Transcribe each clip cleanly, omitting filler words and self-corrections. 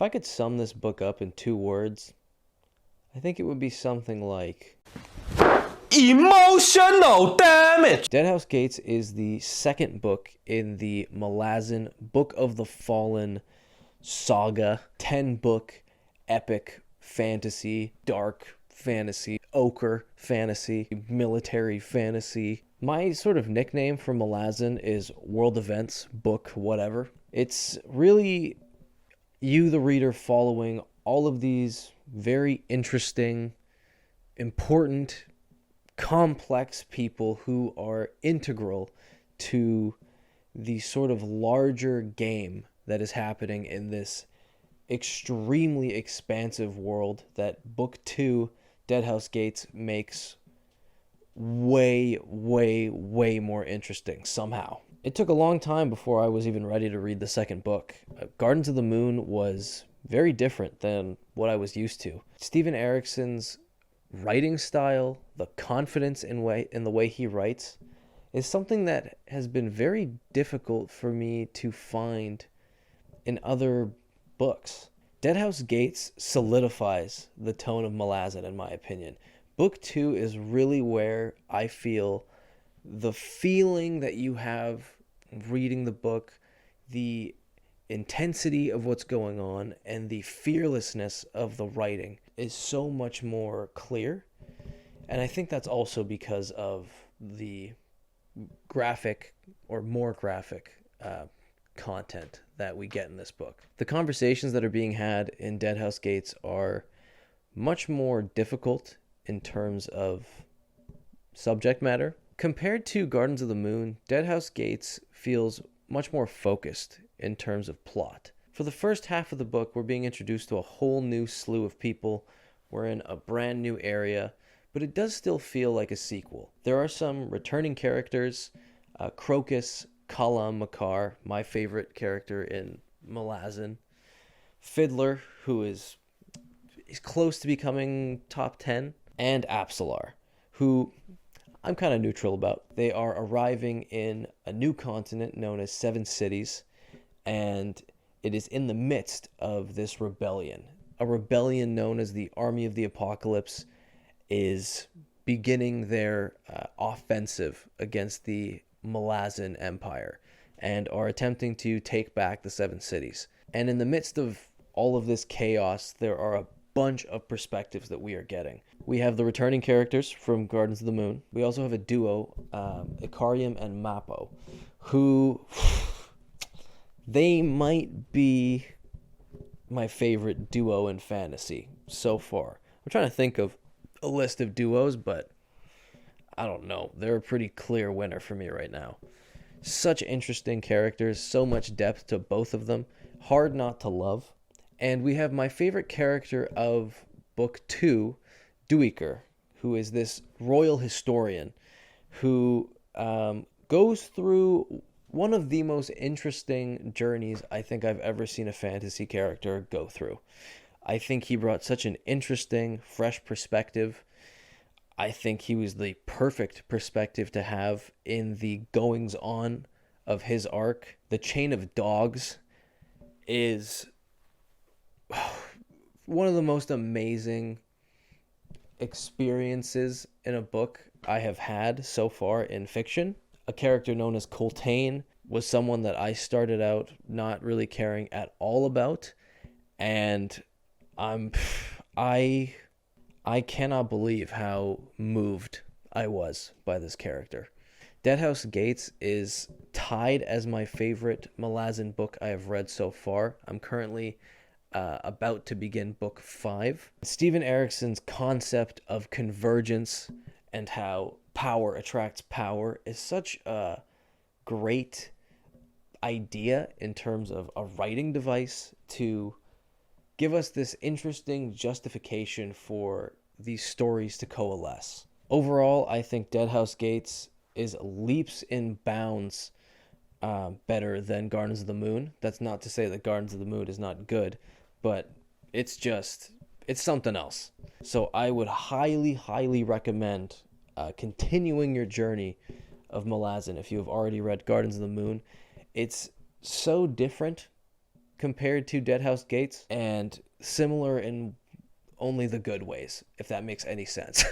If I could sum this book up in 2 words, I think it would be something like emotional damage. Deadhouse Gates is the second book in the Malazan Book of the Fallen saga, 10-book epic fantasy, dark fantasy, ochre fantasy, military fantasy. My sort of nickname for Malazan is World Events Book whatever. It's really you, the reader, following all of these very interesting, important, complex people who are integral to the sort of larger game that is happening in this extremely expansive world that Book 2, Deadhouse Gates, makes way, way, way more interesting somehow. It took a long time before I was even ready to read the second book. Gardens of the Moon was very different than what I was used to. Steven Erikson's writing style, the confidence in the way he writes, is something that has been very difficult for me to find in other books. Deadhouse Gates solidifies the tone of Malazan, in my opinion. Book 2 is really where I feel the feeling that you have reading the book, the intensity of what's going on, and the fearlessness of the writing is so much more clear. And I think that's also because of the graphic or more graphic content that we get in this book. The conversations that are being had in Deadhouse Gates are much more difficult in terms of subject matter. Compared to Gardens of the Moon, Deadhouse Gates feels much more focused in terms of plot. For the first half of the book, we're being introduced to a whole new slew of people. We're in a brand new area, but it does still feel like a sequel. There are some returning characters, Crocus, Kala Makar, my favorite character in Malazan, Fiddler, who is close to becoming top 10, and Apsalar, who I'm kind of neutral about. They are arriving in a new continent known as Seven Cities, and it is in the midst of this rebellion. A rebellion known as the Army of the Apocalypse is beginning their offensive against the Malazan Empire and are attempting to take back the Seven Cities. And in the midst of all of this chaos, there are a bunch of perspectives that we are getting. We have the returning characters from Gardens of the Moon. We also have a duo, Ikariam and Mappo, who they might be my favorite duo in fantasy so far. I'm trying to think of a list of duos, but I don't know. They're a pretty clear winner for me right now. Such interesting characters, so much depth to both of them. Hard not to love. And we have my favorite character of Book 2, Duiker, who is this royal historian who goes through one of the most interesting journeys I think I've ever seen a fantasy character go through. I think he brought such an interesting, fresh perspective. I think he was the perfect perspective to have in the goings-on of his arc. The Chain of Dogs is one of the most amazing experiences in a book I have had so far in fiction. A character known as Coltane was someone that I started out not really caring at all about, and I cannot believe how moved I was by this character. Deadhouse Gates is tied as my favorite Malazan book I have read so far. I'm currently about to begin book 5. Steven Erikson's concept of convergence and how power attracts power is such a great idea in terms of a writing device to give us this interesting justification for these stories to coalesce. Overall, I think Deadhouse Gates is leaps and bounds better than Gardens of the Moon. That's not to say that Gardens of the Moon is not good, but it's something else. So I would highly, highly recommend continuing your journey of Malazan if you have already read Gardens of the Moon. It's so different compared to Deadhouse Gates, and similar in only the good ways, if that makes any sense.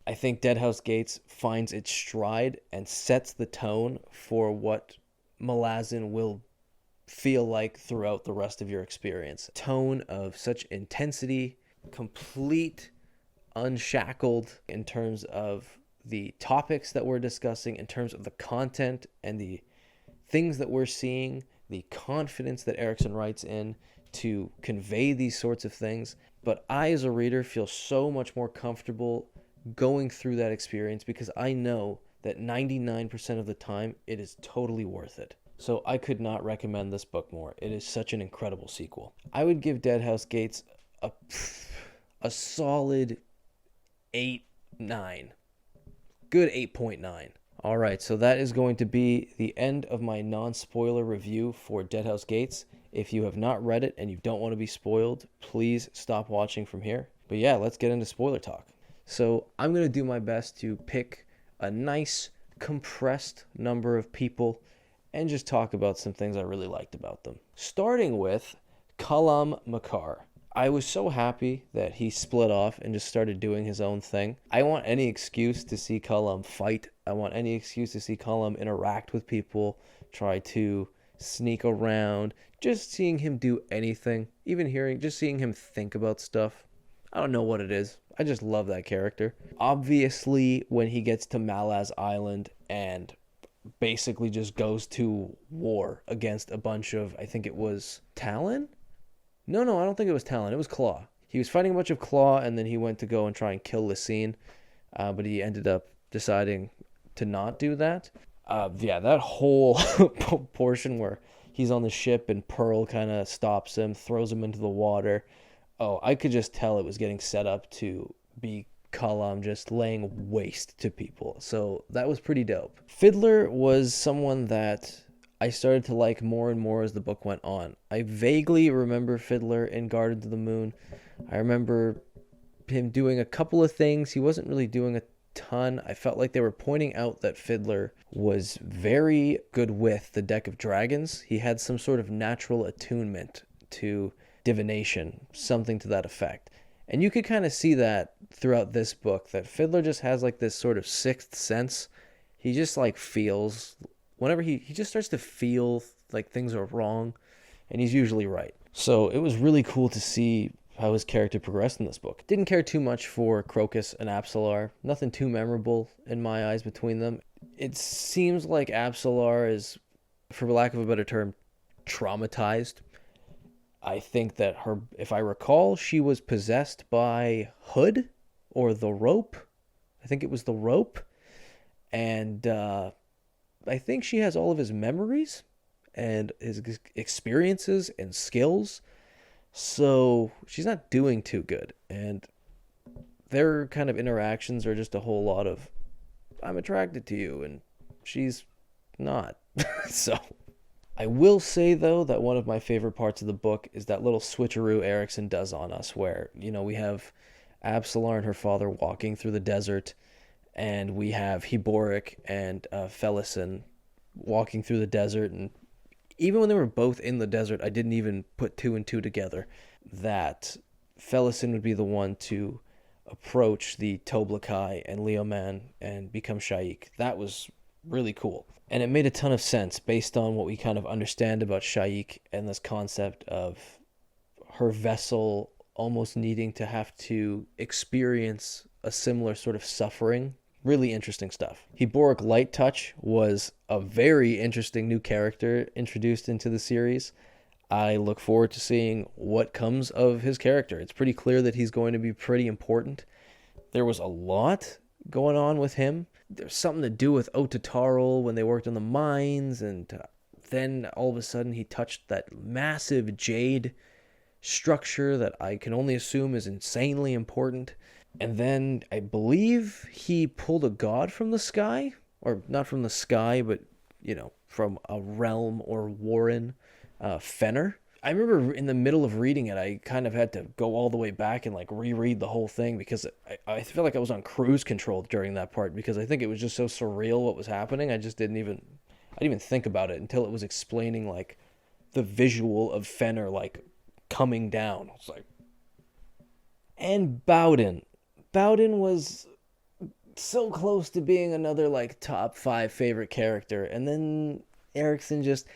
I think Deadhouse Gates finds its stride and sets the tone for what Malazan will feel like throughout the rest of your experience. Tone of such intensity, complete, unshackled in terms of the topics that we're discussing, in terms of the content and the things that we're seeing, the confidence that Erikson writes in to convey these sorts of things. But I, as a reader, feel so much more comfortable going through that experience because I know that 99% of the time it is totally worth it. So I could not recommend this book more. It is such an incredible sequel. I would give Deadhouse Gates a solid 8.9. Good 8.9. All right, so that is going to be the end of my non-spoiler review for Deadhouse Gates. If you have not read it and you don't want to be spoiled, please stop watching from here. But yeah, let's get into spoiler talk. So I'm going to do my best to pick a nice, compressed number of people and just talk about some things I really liked about them. Starting with Kalam Makar. I was so happy that he split off and just started doing his own thing. I want any excuse to see Kalam fight. I want any excuse to see Kalam interact with people, try to sneak around, just seeing him do anything, just seeing him think about stuff. I don't know what it is. I just love that character. Obviously, when he gets to Malaz Island and basically just goes to war against a bunch of, I think it was Talon? No, I don't think it was Talon. It was Claw. He was fighting a bunch of Claw, and then he went to go and try and kill Lysine, but he ended up deciding to not do that. That whole portion where he's on the ship and Pearl kind of stops him, throws him into the water. Oh, I could just tell it was getting set up to be Kalam just laying waste to people. So that was pretty dope. Fiddler was someone that I started to like more and more as the book went on. I vaguely remember Fiddler in Guardians of the Moon. I remember him doing a couple of things. He wasn't really doing a ton. I felt like they were pointing out that Fiddler was very good with the deck of dragons. He had some sort of natural attunement to divination, something to that effect. And you could kind of see that throughout this book, that Fiddler just has like this sort of sixth sense. He just like feels, whenever he just starts to feel like things are wrong, and he's usually right. So it was really cool to see how his character progressed in this book. Didn't care too much for Crocus and Absalar. Nothing too memorable in my eyes between them. It seems like Absalar is, for lack of a better term, traumatized. I think that her, if I recall, she was possessed by Hood or the Rope. I think it was the Rope. And I think she has all of his memories and his experiences and skills. So she's not doing too good. And their kind of interactions are just a whole lot of, I'm attracted to you, and she's not. So I will say, though, that one of my favorite parts of the book is that little switcheroo Erikson does on us where, we have Absalar and her father walking through the desert, and we have Heboric and Felison walking through the desert. And even when they were both in the desert, I didn't even put two and two together that Felison would be the one to approach the Toblakai and Leoman and become Shaik. That was really cool. And it made a ton of sense based on what we kind of understand about Shaik and this concept of her vessel almost needing to have to experience a similar sort of suffering. Really interesting stuff. Heboric Light Touch was a very interesting new character introduced into the series. I look forward to seeing what comes of his character. It's pretty clear that he's going to be pretty important. There was a lot going on with him. There's something to do with Otatarl when they worked on the mines, and then all of a sudden he touched that massive jade structure that I can only assume is insanely important. And then I believe he pulled a god from the sky, or not from the sky, but, from a realm or warren, Fenner. I remember in the middle of reading it, I kind of had to go all the way back and reread the whole thing because I feel like I was on cruise control during that part because I think it was just so surreal what was happening. I didn't even think about it until it was explaining the visual of Fenner like coming down. It's like, and Bowden was so close to being another like top 5 favorite character, and then Erikson just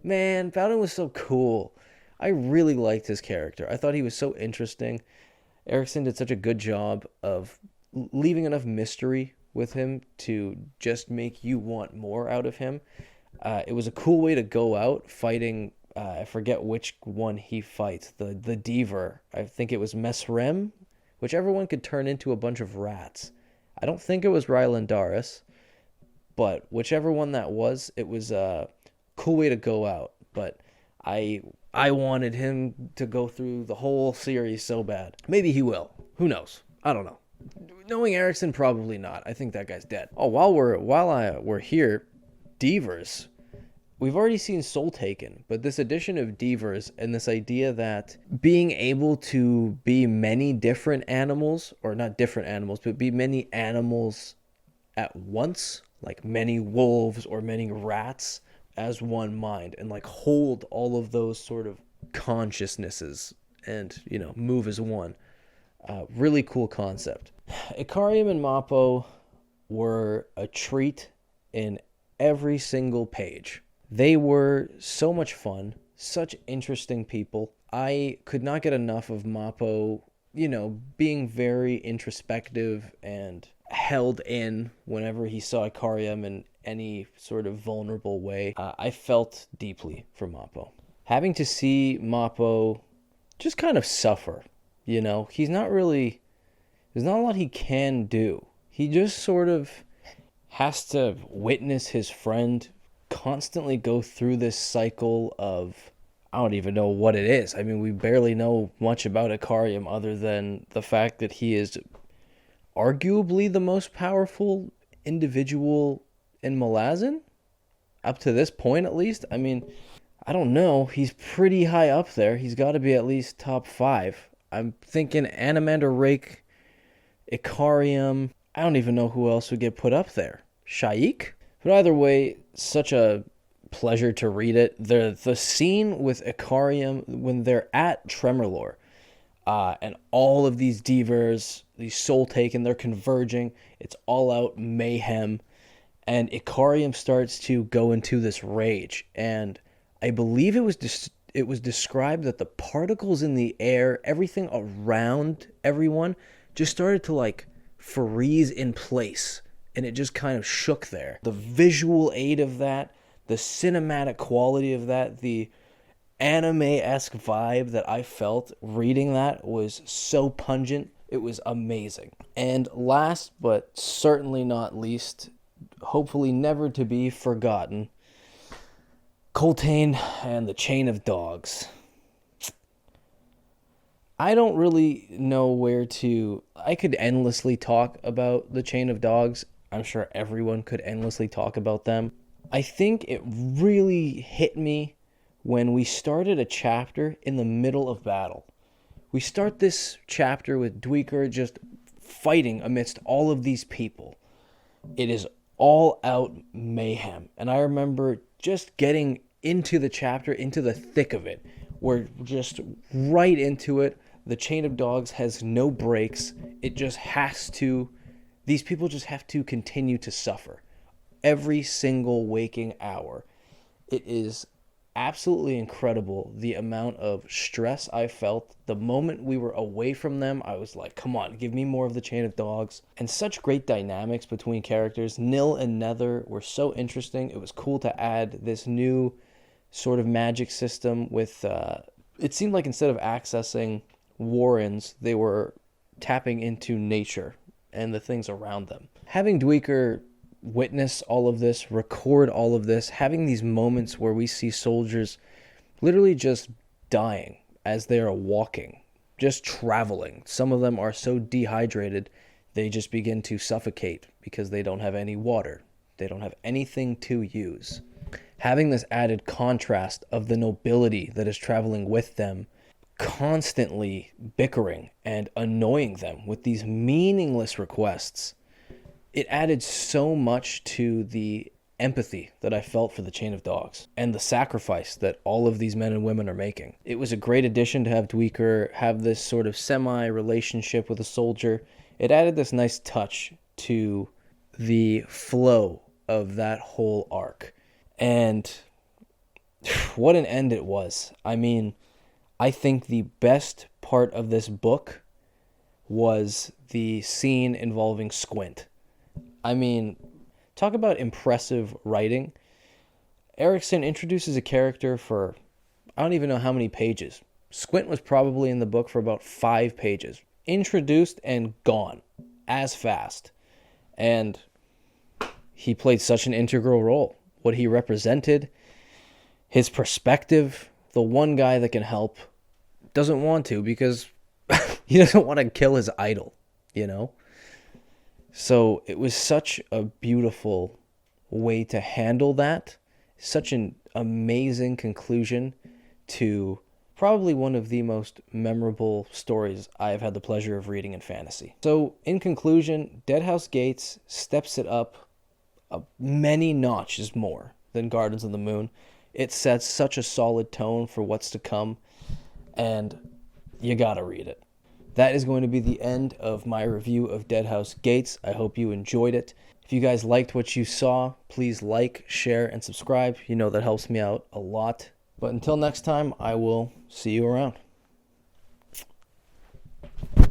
man, Bowden was so cool. I really liked his character. I thought he was so interesting. Erikson did such a good job of leaving enough mystery with him to just make you want more out of him. It was a cool way to go out fighting. I forget which one he fights. The Deaver. I think it was Mesrem. Whichever one could turn into a bunch of rats. I don't think it was Rylandaris, but whichever one that was, it was a cool way to go out. But I wanted him to go through the whole series so bad. Maybe he will. Who knows? I don't know. Knowing Erikson, probably not. I think that guy's dead. Oh, while we're here, Deavers. We've already seen Soul Taken, but this addition of Deavers and this idea that being able to be many different animals, or not different animals, but be many animals at once, like many wolves or many rats as one mind, and like hold all of those sort of consciousnesses and, move as one. Really cool concept. Ikariam and Mappo were a treat in every single page. They were so much fun, such interesting people. I could not get enough of Mappo, being very introspective and held in whenever he saw Ikariam in any sort of vulnerable way. I felt deeply for Mappo. Having to see Mappo just kind of suffer, there's not a lot he can do. He just sort of has to witness his friend constantly go through this cycle of, I don't even know what it is. I mean, we barely know much about Ikariam other than the fact that he is arguably the most powerful individual in Malazan, up to this point at least. I mean, I don't know. He's pretty high up there. He's got to be at least top 5. I'm thinking Animander Rake, Ikariam. I don't even know who else would get put up there. Shaik? But either way, such a pleasure to read it. The scene with Ikariam when they're at Tremorlore, and all of these Deavers, these Soul Taken, they're converging. It's all out mayhem. And Ikariam starts to go into this rage. And I believe it was described that the particles in the air, everything around everyone, just started to like freeze in place. And it just kind of shook there. The visual aid of that, the cinematic quality of that, the anime-esque vibe that I felt reading that was so pungent. It was amazing. And last but certainly not least, hopefully never to be forgotten, Coltane and the Chain of Dogs. I don't really know where to... I could endlessly talk about the Chain of Dogs. I'm sure everyone could endlessly talk about them. I think it really hit me when we started a chapter in the middle of battle. We start this chapter with Dweeker just fighting amidst all of these people. It is all out mayhem. And I remember just getting into the chapter, into the thick of it. We're just right into it. The Chain of Dogs has no breaks. It just has to... These people just have to continue to suffer every single waking hour. It is absolutely incredible the amount of stress I felt. The moment we were away from them, I was like, come on, give me more of the Chain of Dogs. And such great dynamics between characters. Nil and Nether were so interesting. It was cool to add this new sort of magic system with... it seemed like instead of accessing Warrens, they were tapping into nature and the things around them. Having Dweeker witness all of this, record all of this, having these moments where we see soldiers literally just dying as they are walking, just traveling. Some of them are so dehydrated, they just begin to suffocate because they don't have any water. They don't have anything to use. Having this added contrast of the nobility that is traveling with them, constantly bickering and annoying them with these meaningless requests. It added so much to the empathy that I felt for the Chain of Dogs and the sacrifice that all of these men and women are making. It was a great addition to have Dweeker have this sort of semi-relationship with a soldier. It added this nice touch to the flow of that whole arc. And what an end it was. I mean, I think the best part of this book was the scene involving Squint. I mean, talk about impressive writing. Erikson introduces a character for, I don't even know how many pages. Squint was probably in the book for about 5 pages. Introduced and gone as fast. And he played such an integral role. What he represented, his perspective, the one guy that can help doesn't want to because he doesn't want to kill his idol, you know? So it was such a beautiful way to handle that. Such an amazing conclusion to probably one of the most memorable stories I have had the pleasure of reading in fantasy. So in conclusion, Deadhouse Gates steps it up many notches more than Gardens of the Moon. It sets such a solid tone for what's to come, and you gotta read it. That is going to be the end of my review of Deadhouse Gates. I hope you enjoyed it. If you guys liked what you saw, please like, share, and subscribe. You know that helps me out a lot. But until next time, I will see you around.